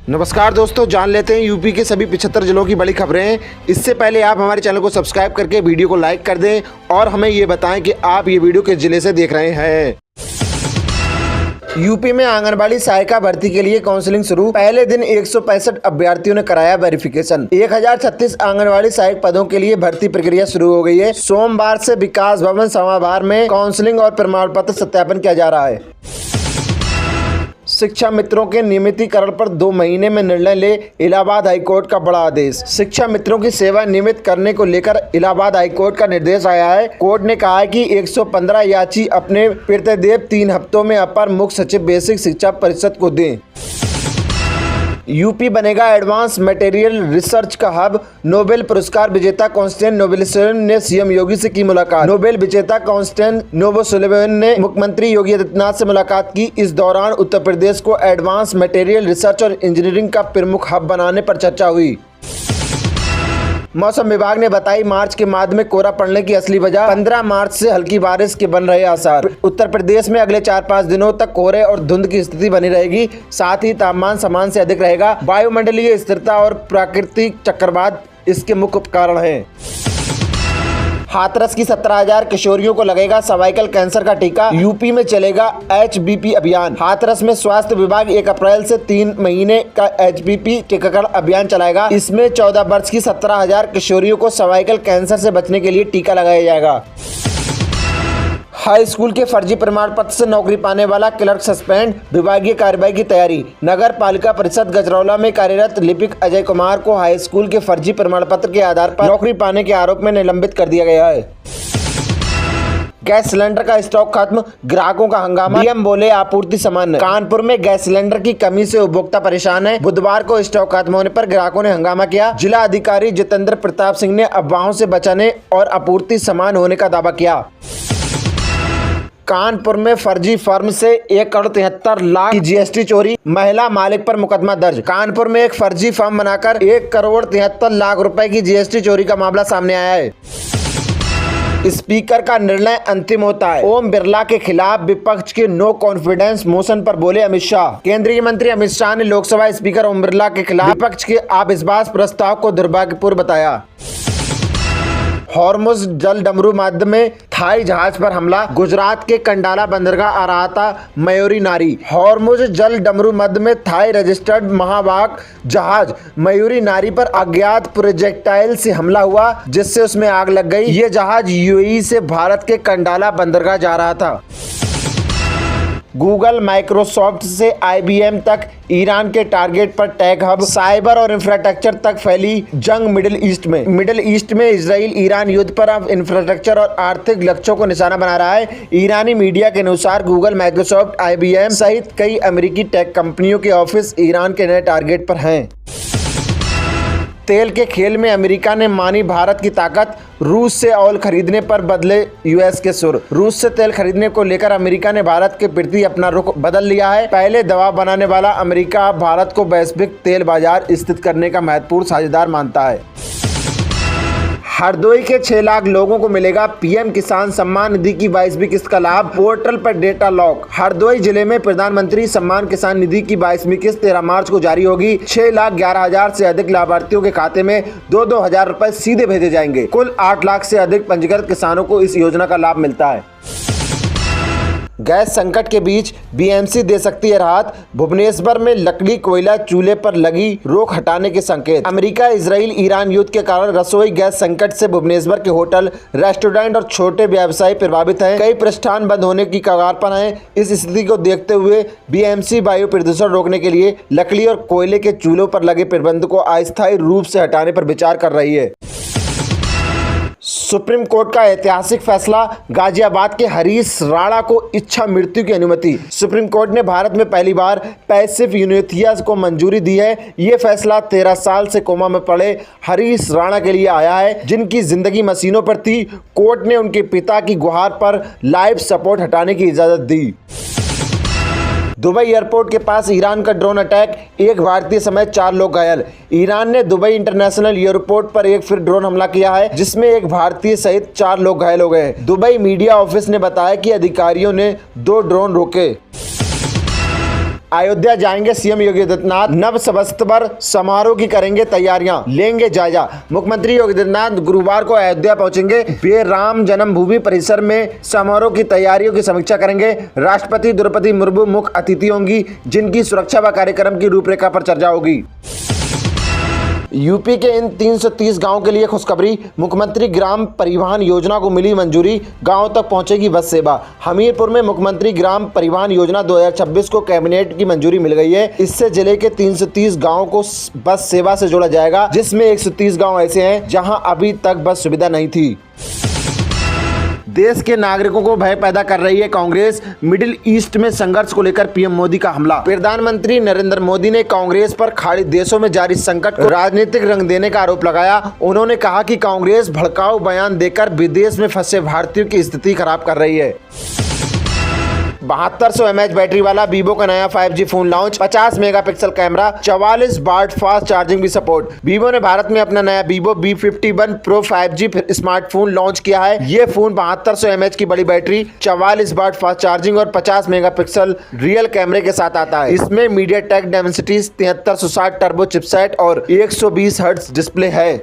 नमस्कार दोस्तों, जान लेते हैं यूपी के सभी 75 जिलों की बड़ी खबरें। इससे पहले आप हमारे चैनल को सब्सक्राइब करके वीडियो को लाइक कर दें और हमें ये बताएं कि आप ये वीडियो किस जिले से देख रहे हैं। यूपी में आंगनबाड़ी सहायिका भर्ती के लिए काउंसलिंग शुरू। पहले दिन 165 अभ्यर्थियों ने कराया वेरिफिकेशन। 1036 आंगनबाड़ी सहायक पदों के लिए भर्ती प्रक्रिया शुरू हो गई है। सोमवार से विकास भवन सभागार में काउंसलिंग और प्रमाण पत्र सत्यापन किया जा रहा है। शिक्षा मित्रों के नियमितीकरण पर 2 महीने में निर्णय ले, इलाहाबाद हाईकोर्ट का बड़ा आदेश। शिक्षा मित्रों की सेवा नियमित करने को लेकर इलाहाबाद हाईकोर्ट का निर्देश आया है। कोर्ट ने कहा है कि 115 याची अपने प्रतिदेय 3 हफ्तों में अपर मुख्य सचिव बेसिक शिक्षा परिषद को दें। यूपी बनेगा एडवांस मटेरियल रिसर्च का हब। नोबेल पुरस्कार विजेता कॉन्स्टेंटिन नोवोसिलिवन ने सीएम योगी से की मुलाकात। नोबेल विजेता कॉन्स्टेंटिन नोवोसिलिवन ने मुख्यमंत्री योगी आदित्यनाथ से मुलाकात की। इस दौरान उत्तर प्रदेश को एडवांस मटेरियल रिसर्च और इंजीनियरिंग का प्रमुख हब बनाने पर चर्चा हुई। मौसम विभाग ने बताई मार्च के मध्य में कोहरा पड़ने की असली वजह। 15 मार्च से हल्की बारिश के बन रहे आसार। उत्तर प्रदेश में अगले 4-5 दिनों तक कोहरे और धुंध की स्थिति बनी रहेगी। साथ ही तापमान सामान्य से अधिक रहेगा। वायुमंडलीय स्थिरता और प्राकृतिक चक्रवात इसके मुख्य कारण हैं। हाथरस की 17,000 किशोरियों को लगेगा सर्वाइकल कैंसर का टीका। यूपी में चलेगा HBP अभियान। हाथरस में स्वास्थ्य विभाग 1 अप्रैल से 3 महीने का HBP टीकाकरण अभियान चलाएगा। इसमें 14 वर्ष की 17,000 किशोरियों को सर्वाइकल कैंसर से बचने के लिए टीका लगाया जाएगा। हाई स्कूल के फर्जी प्रमाण पत्र से नौकरी पाने वाला क्लर्क सस्पेंड। विभागीय कार्रवाई की तैयारी। नगर पालिका परिषद गजरौला में कार्यरत लिपिक अजय कुमार को हाई स्कूल के फर्जी प्रमाण पत्र के आधार पर नौकरी पाने के आरोप में निलंबित कर दिया गया है। गैस सिलेंडर का स्टॉक खत्म, ग्राहकों का हंगामा। डीएम बोले आपूर्ति सामान्य। कानपुर में गैस सिलेंडर की कमी से उपभोक्ता परेशान है। बुधवार को स्टॉक खत्म होने पर ग्राहकों ने हंगामा किया। जिला अधिकारी जितेंद्र प्रताप सिंह ने अफवाहों से बचने और आपूर्ति समान होने का दावा किया। कानपुर में फर्जी फर्म से 1,73 लाख की GST चोरी, महिला मालिक पर मुकदमा दर्ज। कानपुर में एक फर्जी फर्म बनाकर 1,73 लाख रुपए की GST चोरी का मामला सामने आया है। स्पीकर का निर्णय अंतिम होता है। ओम बिरला के खिलाफ विपक्ष के नो कॉन्फिडेंस मोशन पर बोले अमित शाह। केंद्रीय मंत्री अमित शाह ने लोकसभा स्पीकर ओम बिरला के खिलाफ विपक्ष के अविश्वास प्रस्ताव को दुर्भाग्यपूर्ण बताया। हॉर्मुज जल डमरू मार्ग में थाई जहाज पर हमला। गुजरात के कंडाला बंदरगाह आ रहा था मयूरी नारी। हॉर्मुज जल डमरू मध्य में थाई रजिस्टर्ड महावाहक जहाज मयूरी नारी पर अज्ञात प्रोजेक्टाइल से हमला हुआ, जिससे उसमें आग लग गई। ये जहाज यूएई से भारत के कंडाला बंदरगाह जा रहा था। गूगल माइक्रोसॉफ्ट से IBM तक ईरान के टारगेट पर टेक हब। साइबर और इंफ्रास्ट्रक्चर तक फैली जंग मिडिल ईस्ट में इजराइल ईरान युद्ध पर अब इंफ्रास्ट्रक्चर और आर्थिक लक्ष्यों को निशाना बना रहा है। ईरानी मीडिया के अनुसार गूगल, माइक्रोसॉफ्ट, IBM सहित कई अमेरिकी टेक कंपनियों के ऑफिस ईरान के नए टारगेट पर हैं। तेल के खेल में अमेरिका ने मानी भारत की ताकत। रूस से ऑयल खरीदने पर बदले US के सुर। रूस से तेल खरीदने को लेकर अमेरिका ने भारत के प्रति अपना रुख बदल लिया है। पहले दबाव बनाने वाला अमेरिका अब भारत को वैश्विक तेल बाजार स्थित करने का महत्वपूर्ण साझेदार मानता है। हरदोई के 6 लाख लोगों को मिलेगा PM किसान सम्मान निधि की 22वीं किस्त का लाभ। पोर्टल पर डेटा लॉक। हरदोई जिले में प्रधानमंत्री सम्मान किसान निधि की 22वीं किस्त 13 मार्च को जारी होगी। 6,11,000 से अधिक लाभार्थियों के खाते में 2-2 हजार रुपए सीधे भेजे जाएंगे। कुल 8 लाख से अधिक पंजीकृत किसानों को इस योजना का लाभ मिलता है। गैस संकट के बीच BMC दे सकती है राहत। भुवनेश्वर में लकड़ी कोयला चूल्हे पर लगी रोक हटाने के संकेत। अमेरिका इजराइल ईरान युद्ध के कारण रसोई गैस संकट से भुवनेश्वर के होटल, रेस्टोरेंट और छोटे व्यवसायी प्रभावित हैं। कई प्रतिष्ठान बंद होने की कगार पर हैं। इस स्थिति को देखते हुए BMC वायु प्रदूषण रोकने के लिए लकड़ी और कोयले के चूल्हों पर लगे प्रतिबंध को अस्थायी रूप से हटाने पर विचार कर रही है। सुप्रीम कोर्ट का ऐतिहासिक फैसला। गाजियाबाद के हरीश राणा को इच्छा मृत्यु की अनुमति। सुप्रीम कोर्ट ने भारत में पहली बार पैसिव यूथेनेसिया को मंजूरी दी है। ये फैसला 13 साल से कोमा में पड़े हरीश राणा के लिए आया है, जिनकी जिंदगी मशीनों पर थी। कोर्ट ने उनके पिता की गुहार पर लाइफ सपोर्ट हटाने की इजाजत दी। दुबई एयरपोर्ट के पास ईरान का ड्रोन अटैक, एक भारतीय समेत 4 लोग घायल। ईरान ने दुबई इंटरनेशनल एयरपोर्ट पर एक फिर ड्रोन हमला किया है, जिसमें एक भारतीय सहित 4 लोग घायल हो गए। दुबई मीडिया ऑफिस ने बताया कि अधिकारियों ने 2 ड्रोन रोके। अयोध्या जाएंगे सीएम योगी आदित्यनाथ, नव संवत्सर समारोह की करेंगे तैयारियां, लेंगे जायजा। मुख्यमंत्री योगी आदित्यनाथ गुरुवार को अयोध्या पहुंचेंगे। वे राम जन्मभूमि परिसर में समारोह की तैयारियों की समीक्षा करेंगे। राष्ट्रपति द्रौपदी मुर्मू मुख्य अतिथि होंगी, जिनकी सुरक्षा व कार्यक्रम की रूपरेखा पर चर्चा होगी। यूपी के इन 330 गांवों के लिए खुशखबरी, मुख्यमंत्री ग्राम परिवहन योजना को मिली मंजूरी, गांव तक पहुंचेगी बस सेवा। हमीरपुर में मुख्यमंत्री ग्राम परिवहन योजना 2026 को कैबिनेट की मंजूरी मिल गई है। इससे जिले के 330 गांवों को बस सेवा से जोड़ा जाएगा, जिसमें 130 गांव ऐसे हैं जहां अभी तक बस सुविधा नहीं थी। देश के नागरिकों को भय पैदा कर रही है कांग्रेस, मिडिल ईस्ट में संघर्ष को लेकर पीएम मोदी का हमला। प्रधानमंत्री नरेंद्र मोदी ने कांग्रेस पर खाड़ी देशों में जारी संकट को राजनीतिक रंग देने का आरोप लगाया। उन्होंने कहा कि कांग्रेस भड़काऊ बयान देकर विदेश में फंसे भारतीयों की स्थिति खराब कर रही है। 7200 mAh बैटरी वाला वीवो का नया 5G phone launch, 50 megapixel camera, 44 watt fast charging भी सपोर्ट। वीवो ने भारत में अपना नया Vivo V51 pro 5G smartphone launch किया है। ये फोन 7200 mAh की बड़ी बैटरी, 44 वाट फास्ट चार्जिंग और 50 मेगापिक्सल रियल कैमरे के साथ आता है। इसमें मीडियाटेक डायमेंसिटी 7360 टर्बो चिपसेट और 120 हर्ट्ज डिस्प्ले है।